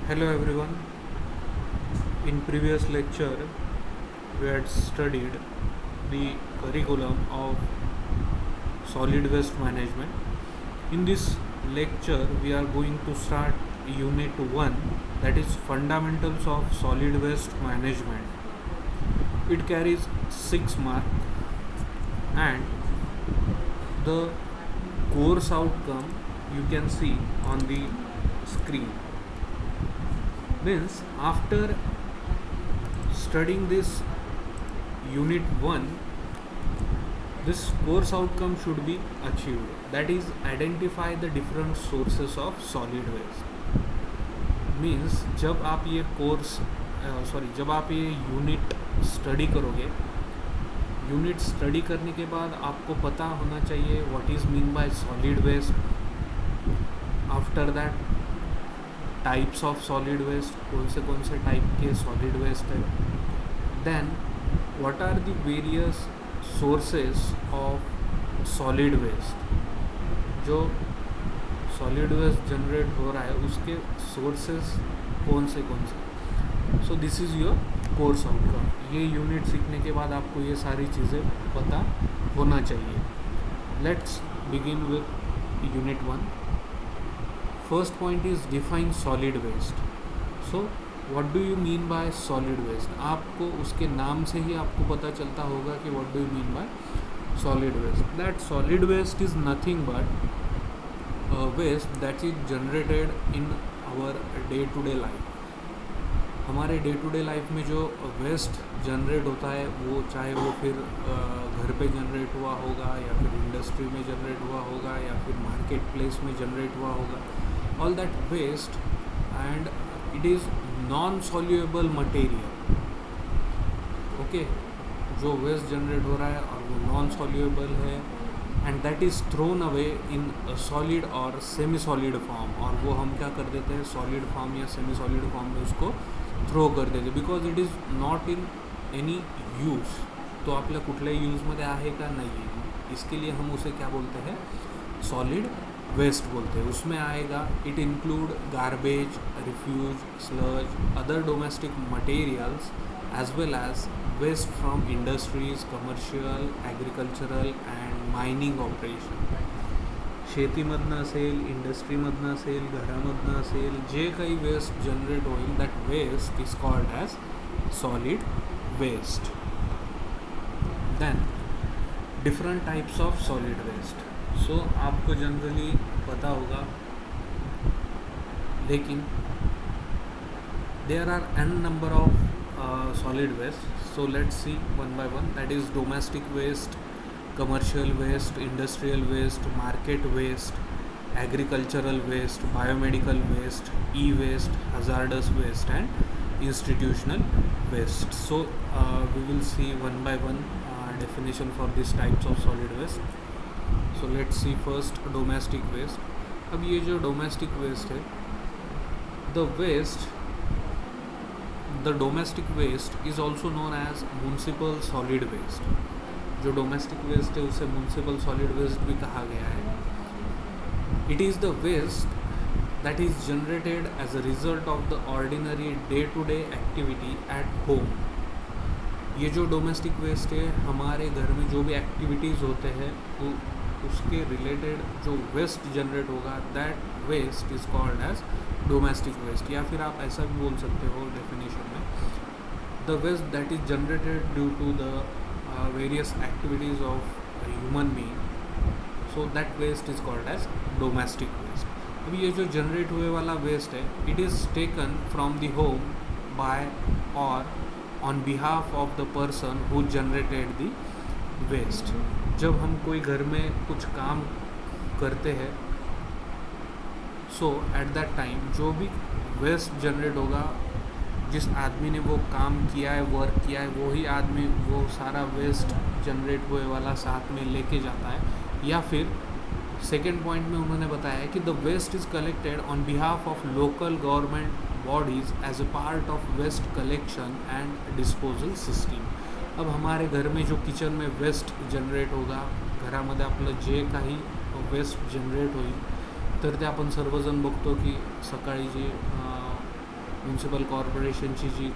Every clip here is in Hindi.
Hello everyone. In previous lecture, we had studied the curriculum of solid waste management. In this lecture, we are going to start Unit 1, that is Fundamentals of Solid Waste Management. It carries 6 marks and the course outcome you can see on the screen. Means after studying this unit 1, this course outcome should be achieved, that is identify the different sources of solid waste. Means जब आप ये कोर्स जब आप ये यूनिट स्टडी करोगे, यूनिट स्टडी करने के बाद आपको पता होना चाहिए what is mean by solid waste. After that types of solid waste, कौन से टाइप के सॉलिड वेस्ट है. Then what are the various sources of solid waste. जो सॉलिड वेस्ट जनरेट हो रहा है उसके सोर्सेस कौन से. So this is your course outcome. ये यूनिट सीखने के बाद आपको ये सारी चीज़ें पता होना चाहिए. Let's begin with unit 1. First point is define solid waste. So what do you mean by solid waste. आपको उसके नाम से ही आपको पता चलता होगा कि what do you mean by solid waste. That solid waste is nothing but waste that is generated in our day to day life. हमारे डे टू डे लाइफ में जो वेस्ट जनरेट होता है वो चाहे वो फिर घर पे जनरेट हुआ होगा या फिर इंडस्ट्री में जनरेट हुआ होगा या फिर मार्केट प्लेस में जनरेट हुआ होगा. All that waste and it is non soluble material. Okay, जो वेस्ट जनरेट हो रहा है और वो नॉन सॉल्यूएबल है and that is thrown away in solid और सेमी सॉलिड फॉर्म. और वो हम क्या कर देते हैं, सॉलिड फॉर्म या सेमी सॉलिड फॉर्म में उसको थ्रो कर देते because it is not in any use. तो आपल्या कुठल्याही यूजमध्ये आहे का नाही आहे, इसके लिए हम उसे क्या बोलते हैं, सॉलिड वेस्ट बोलते हैं. उसमें आएगा it include garbage, refuse, sludge, other domestic materials as well as waste from industries, commercial, agricultural and mining operation. शेतीमधनं असेल, इंडस्ट्रीमधनं असेल, घरामधनं असेल, जे काही वेस्ट जनरेट होईल that waste is called as solid waste. Then different types of solid waste. So आपको जनरली पता होगा, लेकिन there are n number of solid waste. So let's see one by one. That is domestic waste, commercial waste, industrial waste, market waste, agricultural waste, biomedical waste, e-waste, hazardous waste and institutional waste. So we will see one by one definition for these types of solid waste. So let's see first domestic waste. अब ये जो domestic waste है, the domestic waste is also known as municipal solid waste. जो domestic waste है उसे municipal solid waste भी कहा गया है. It is the waste that is generated as a result of the ordinary day-to-day activity at home. ये जो डोमेस्टिक वेस्ट है, हमारे घर में जो भी एक्टिविटीज़ होते हैं वो उसके रिलेटेड जो वेस्ट जनरेट होगा, that waste is called as domestic waste. या फिर आप ऐसा भी बोल सकते हो डेफिनेशन में, the waste that is generated due to the various activities of human being. So that waste is called as domestic waste. अभी ये जो जनरेट हुए वाला वेस्ट है, it is taken from the home by और on behalf of the person who generated the waste. जब हम कोई घर में कुछ काम करते हैं, सो एट दैट टाइम जो भी वेस्ट जनरेट होगा, जिस आदमी ने वो काम किया है, वर्क किया है, वही आदमी वो सारा वेस्ट जनरेट हुए वाला साथ में लेके जाता है. या फिर सेकेंड पॉइंट में उन्होंने बताया कि the waste is collected on behalf of local government bodies as a part of waste collection and disposal system. अब हमारे घर में जो किचन में वेस्ट जनरेट होगा, घरामध्ये आपलं जे काही वेस्ट जनरेट होईल, तर ते आपण सर्वजण बघतो की सकाळी जे म्युन्सिपल कॉर्पोरेशनची जी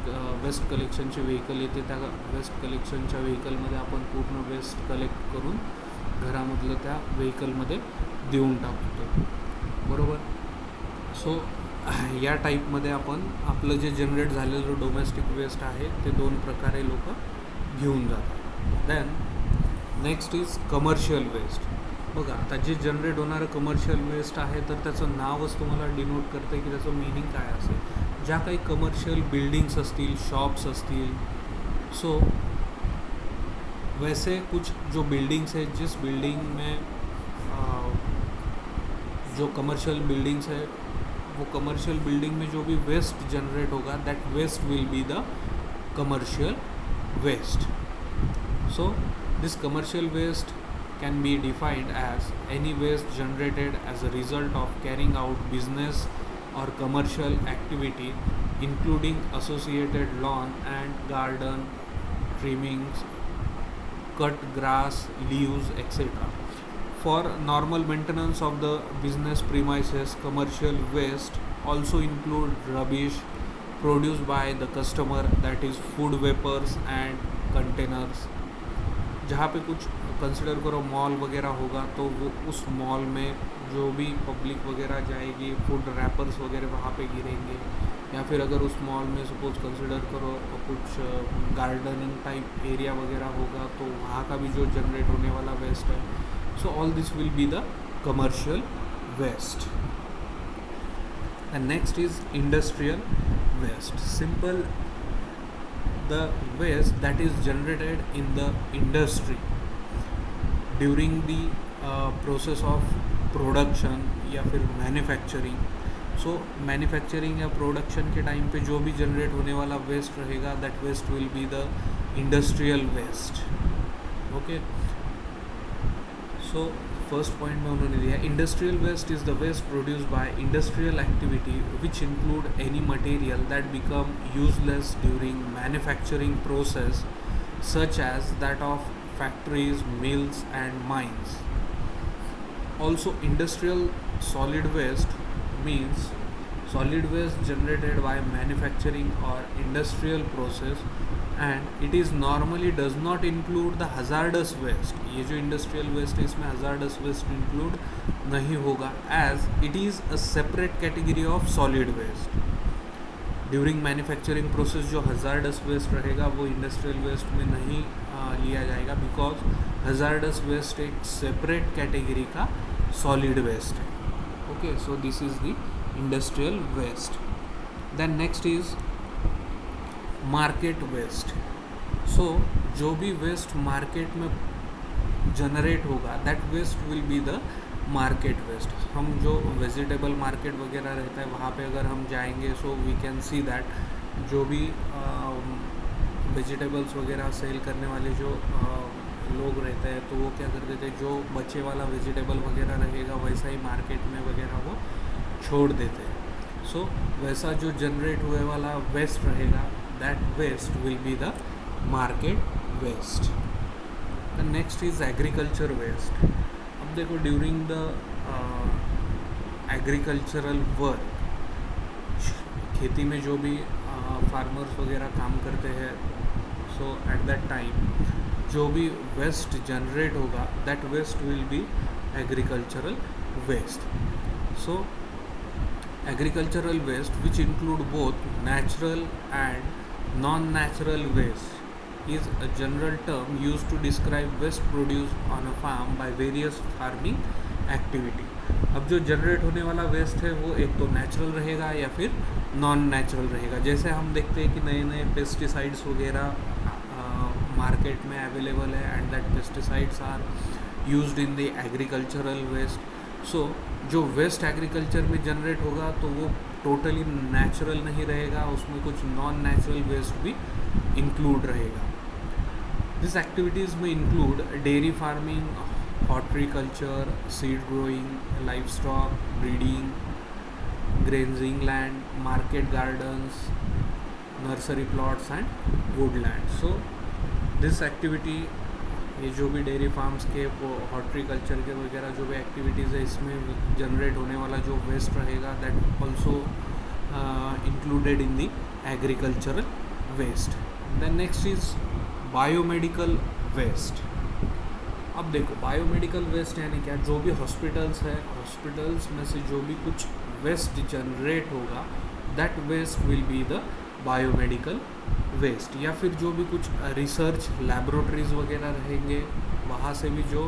वेस्ट कलेक्शनची व्हेकल येते त्या वेस्ट कलेक्शनच्या व्हेकलमध्ये आपण पूर्ण वेस्ट कलेक्ट करून घरामधलं त्या व्हेकलमध्ये देऊन टाकतो, बरोबर. सो या टाईपमध्ये आपण आपलं जे जनरेट झालेलं डोमेस्टिक वेस्ट आहे ते दोन प्रकारे लोक घेऊन जातात. Then next is commercial waste. बघा आता जे जनरेट होणारं कमर्शियल वेस्ट आहे तर त्याचं नावच तुम्हाला डिनोट करतं की त्याचं मीनिंग काय असेल. ज्या काही कमर्शियल बिल्डिंग्स असतील, शॉप्स असतील, सो वैसे कुछ जो बिल्डिंग्स है, जिस बिल्डिंग में जो कमर्शियल बिल्डिंग्स है वो कमर्शियल बिल्डिंग में जो भी वेस्ट जनरेट होगा that waste will be the commercial waste. So this commercial waste can be defined as any waste generated as a result of carrying out business or commercial activity including associated lawn and garden trimmings, cut grass, leaves, etc. For normal maintenance of the business premises, commercial waste also include rubbish produced by the customer, that is food vapors and containers. जहाँ पे कुछ कंसिडर करो मॉल वगैरह होगा तो वो उस मॉल में जो भी पब्लिक वगैरह जाएगी, फूड रैपर्स वगैरह वहाँ पे गिरेंगे, या फिर अगर उस मॉल में सपोज कंसिडर करो कुछ गार्डनिंग टाइप एरिया वगैरह होगा तो वहाँ का भी जो जनरेट होने वाला वेस्ट है. So all this will be the commercial waste. And next is industrial waste. Simple, the waste that is generated in the industry during the process of production या फिर मैन्युफैक्चरिंग. सो मैन्युफैक्चरिंग या प्रोडक्शन के टाइम पे जो भी जनरेट होने वाला वेस्ट रहेगा that waste will be the industrial waste. Okay, so first point में उन्होंने दिया industrial waste is the waste produced by industrial activity which include any material that become useless during manufacturing process such as that of factories, mills and mines. Also industrial solid waste means solid waste generated by manufacturing or industrial process and it is normally does not include the hazardous waste. ये जो industrial waste है इसमें hazardous waste include नहीं होगा as it is a separate category of solid waste. During manufacturing process जो hazardous waste रहेगा वो industrial waste में नहीं लिया जाएगा because hazardous waste एक separate category का solid waste है. Okay, so this is the industrial waste. Then next is market waste. So जो भी waste market में generate होगा that waste will be the market waste. हम जो vegetable market वगैरह रहता है वहाँ पे अगर हम जाएंगे so we can see that जो भी vegetables वगैरह सेल करने वाले जो लोग रहते हैं तो वो क्या कर देते हैं, जो बचे वाला वेजिटेबल वगैरह रहेगा वैसा ही मार्केट में वगैरह वो छोड़ देते हैं. सो वैसा जो जनरेट हुए वाला वेस्ट रहेगा that waste will be the market waste. The next is agriculture waste. अब देखो ड्यूरिंग द एग्रीकल्चरल वर्क, खेती में जो भी फार्मर्स वगैरह काम करते हैं सो एट दैट टाइम जो भी वेस्ट जनरेट होगा that waste will be agricultural waste. So agricultural waste which include both natural and non-natural waste is a general term used to describe waste produced on a farm by various farming activity. अब जो जनरेट होने वाला वेस्ट है वो एक तो नेचुरल रहेगा या फिर नॉन नेचुरल रहेगा. जैसे हम देखते हैं कि नए नए पेस्टिसाइड्स वगैरह मार्केट में अवेलेबल है and that pesticides are used in the agricultural waste. So जो वेस्ट एग्रीकल्चर में जनरेट होगा तो वो टोटली नेचुरल नहीं रहेगा, उसमें कुछ नॉन नेचुरल वेस्ट भी इंक्लूड रहेगा. दिस एक्टिविटीज़ में include dairy farming, horticulture, seed growing, life stock breeding, grazing land, market gardens, nursery plots and Woodland. So this activity, ये जो भी डेयरी फार्म्स के वो हॉर्टिकल्चर के वगैरह जो भी एक्टिविटीज़ है इसमें जनरेट होने वाला जो वेस्ट रहेगा that also included in the agricultural waste. Then next is biomedical waste. अब देखो बायोमेडिकल वेस्ट यानी क्या, जो भी हॉस्पिटल्स है, हॉस्पिटल्स में से जो भी कुछ वेस्ट जनरेट होगा, that waste will be the biomedical waste. या फिर जो भी कुछ रिसर्च लैबोरेटरीज वगैरह रहेंगे, वहाँ से भी जो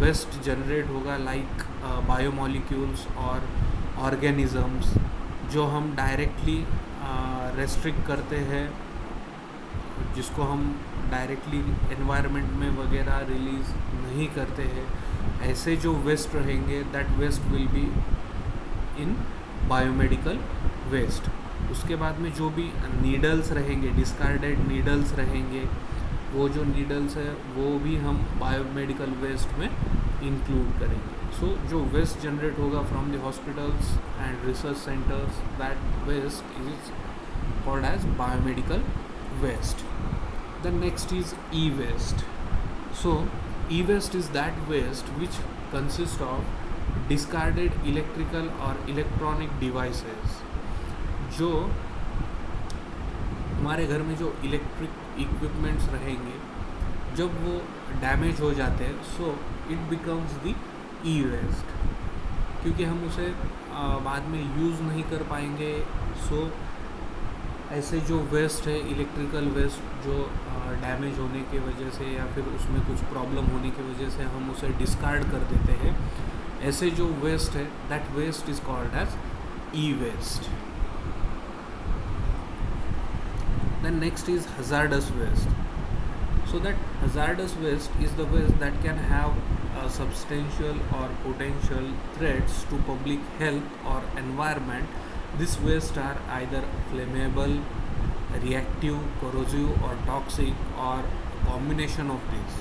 वेस्ट जनरेट होगा, लाइक बायोमोलिक्यूल्स और ऑर्गेनिजम्स, जो हम डायरेक्टली रेस्ट्रिक्ट करते हैं, जिसको हम डायरेक्टली एनवायरनमेंट में वगैरह रिलीज़ नहीं करते हैं, ऐसे जो वेस्ट रहेंगे, that waste will be in biomedical waste. उसके बाद में जो भी नीडल्स रहेंगे, डिस्कार्डेड नीडल्स रहेंगे, वो जो नीडल्स है वो भी हम बायोमेडिकल वेस्ट में इंक्लूड करेंगे. सो जो वेस्ट जनरेट होगा from the hospitals and research centres, that waste is called as biomedical waste. The next is e-waste. So e-waste is that waste which consists of discarded electrical or electronic devices. जो हमारे घर में जो इलेक्ट्रिक इक्विपमेंट्स रहेंगे, जब वो डैमेज हो जाते हैं, so it becomes the e-waste, क्योंकि हम उसे बाद में यूज़ नहीं कर पाएंगे. सो ऐसे जो वेस्ट है, इलेक्ट्रिकल वेस्ट, जो डैमेज होने की वजह से या फिर उसमें कुछ प्रॉब्लम होने की वजह से हम उसे डिस्कार्ड कर देते हैं, ऐसे जो वेस्ट है, that waste is called as e waste. Then next is hazardous waste. So that hazardous waste is the waste that can have substantial or potential threats to public health or environment. These waste are either flammable, reactive, corrosive or toxic, or combination of these.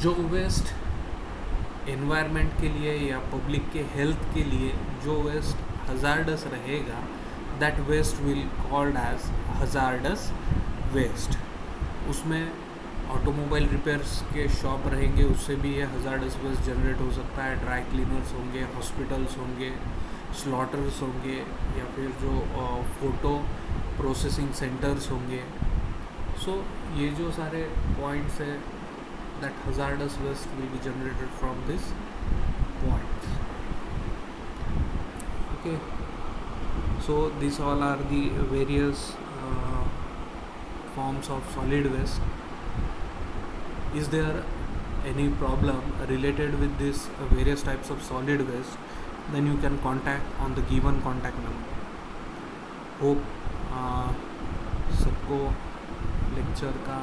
जो वेस्ट एनवायरनमेंट के लिए या पब्लिक के हेल्थ के लिए जो वेस्ट हजार्डस रहेगा, that waste will called as hazardous waste. उसमें ऑटोमोबाइल रिपेयर्स के शॉप रहेंगे, उससे भी ये हजार्डस वेस्ट जनरेट हो सकता है. ड्राई क्लीनर्स होंगे, हॉस्पिटल्स होंगे, स्लॉटर्स होंगे, या फिर जो फ़ोटो प्रोसेसिंग सेंटर्स होंगे. सो ये जो सारे पॉइंट्स है, that hazardous waste will be generated from this points. Okay, so this all are the various forms of solid waste. Is there any problem related with this various types of solid waste? Then you can contact on the given contact number. Hope सबको लेक्चर का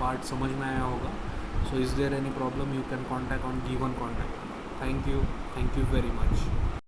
पार्ट समझ में आया होगा. So is there any problem? You can contact on given contact number. Thank you very much.